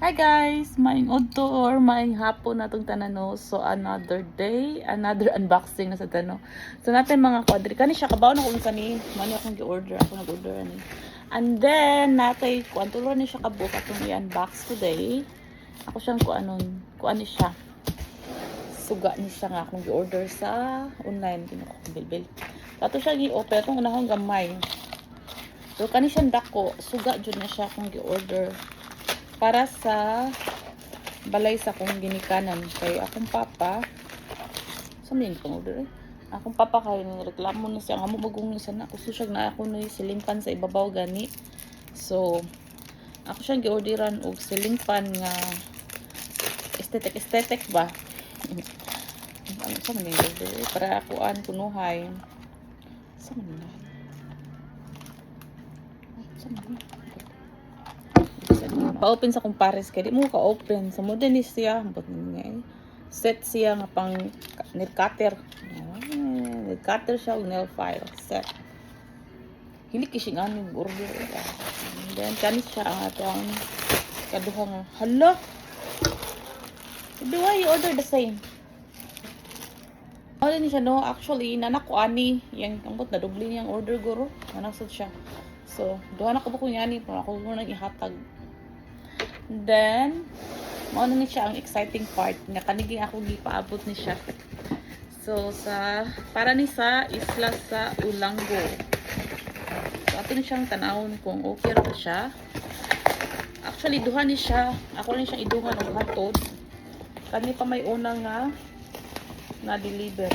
Hi guys! Maing udto or maing hapon na itong tanano. So, another day, another unboxing na sa tano. So, natin mga kwadri. Kani siya, kabaw na kung sani. Mani akong gi-order. Ako nag-order ani. And then, natay, kuantulo ni siya kabuk. Atong i-unbox today. Ako siyang kuan ni siya. Suga ni siya nga akong gi-order sa online. Kinuha ko bilbil. Ato siya gi-open. Itong unahang gamay. So, kani siyang dako. Suga dyan na siya akong gi-order para sa balay sa akong ginikanan kay akong papa sa min kong order akong papa kay reklamo na siya nga mo magong sana ako susag na ako na ceiling fan sa ibabaw gani, so ako siyang giorderan og ceiling fan nga aesthetic ba ano sa man order para akuan kunuhay sa man pa-open sa kumpares kay di mo ka-open sa modern ni siya but nga set siya nga pang nail cutter. Nail cutter siya nail file set hilik kising ano order and then kanis siya ang atong kaduha nga hala do I order the same ano ni siya no actually nanak ko ani yang ambot na doble niyang order guro nanasod siya, so duha na ko ba ko yani pero ako mo nang ihatag. Then, mao na ni siya ang exciting part nga kanigi ako gipaabot ni siya. So para ni sa isla sa Ulango. So ato ni siyang tanawon kung okay ra siya. Actually duha ni siya, ako ni siyang idungan og hatod. Kani pa may una nga deliver.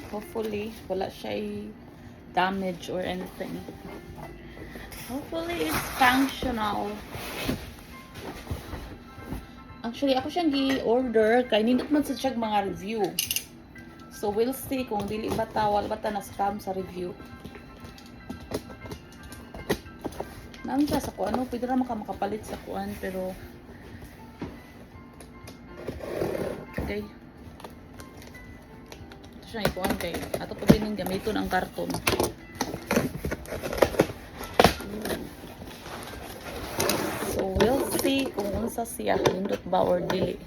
Hopefully wala siya damage or anything. Hopefully it's functional. Actually ako siyang gi-order kay nindot man sa siya mga review, so we'll see kung dili ba tawal ba ta na scam sa review. Naman siya sa kuan, pwede ra makapalit sa kuan pero okay siya ikuan kay ato pa din gamiton ang karton. So we'll see kung unsa siya nindot ba or dili.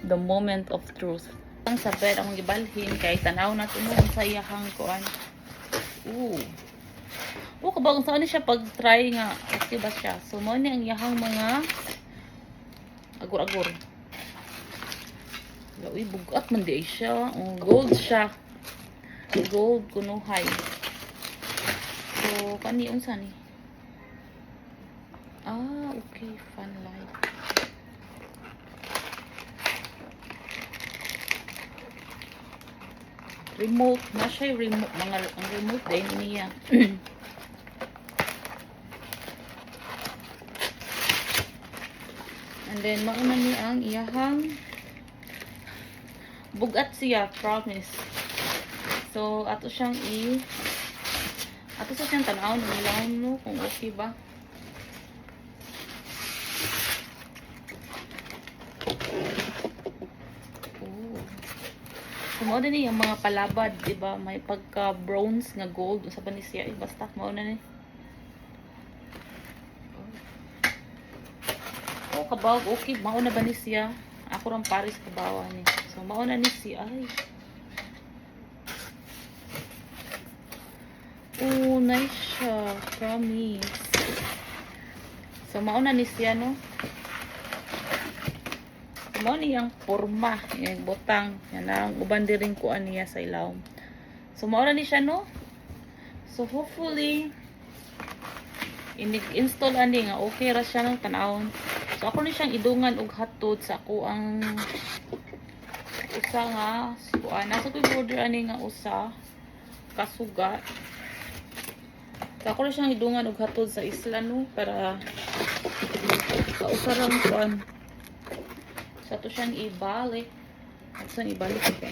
The moment of truth. Ang sa bed akong gibalhin kay tanaw na tuno sa iyahang kuan. Kabag saan siya pag try nga okay ba siya. So mo ni ang iyahang mga agor-agor. Uy, bugat man di siya. Gold siya. Gold kunuhay. So kani unsa ni? Okay, fun light. Remote na siya remote ang remote din niya. And then mauna ni ang iyahang bugat siya, promise. So ato siyang tanawon nilang no kung okay ba. So mao din yung mga palabad, di ba? May pagka bronze nga gold sa ba ni siya, basta mao na ni. Kabawag okay, mao na ba ni siya? Ako rang pares kabawa ni. So mao na ni siya ay. Nice siya. Promise. So, mauna ni siya, no? Mauna niyang forma. Yung botang. Yan ang uban din ko niya sa ilaw. So, mauna ni siya, no? So, hopefully, install ani nga okay ra siya ng tanawon. So, ako ni siyang idungan og hatod sa ako ang usa nga kuan. Nasa ko order ani nga usa kasuga. So, ako na siyang idungan og hatod sa isla no para kausarang kuan. So ato siyang ibalik. Ato siyang ibalik ito.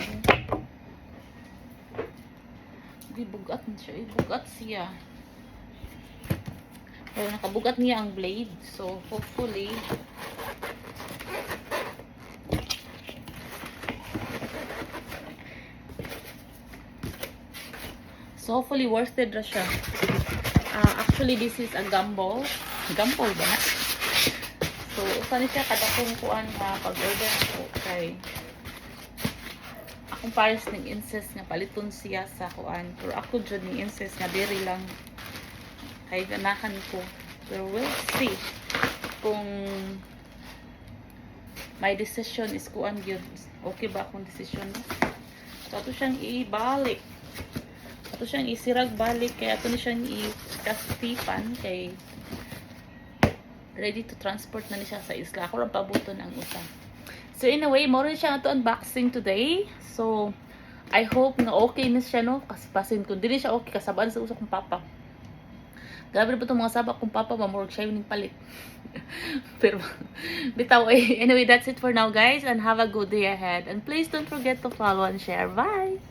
Bugat na siya. Bugat siya. So nakabugat niya ang blade. So hopefully So hopefully worth it ra siya. Actually this is a gumball. Gumball ba? So usa ni siya kada kung kuan nga pag-order ko kay akong pares ng incest nga paliton siya sa kuan. Pero ako jud ning incest nga diri lang kay ganahan ko. Pero we'll see kung my decision is kuan gyud. Okay ba akong decision? So ato siyang ibalik. Ato siyang isirag balik kay ato ni siyang i-kastipan kay ready to transport na ni siya sa isla. Ako rin pabuton ang usa. So anyway, mo rin siya ato unboxing today. So I hope na okay na siya no. Kasi pasin kung dili siya okay kasabaan sa usa kong papa. Grabe na po itong mga sabak kong papa, mamurag siya yung palit. Pero, bitaw eh. Anyway, that's it for now guys. And have a good day ahead. And please don't forget to follow and share. Bye!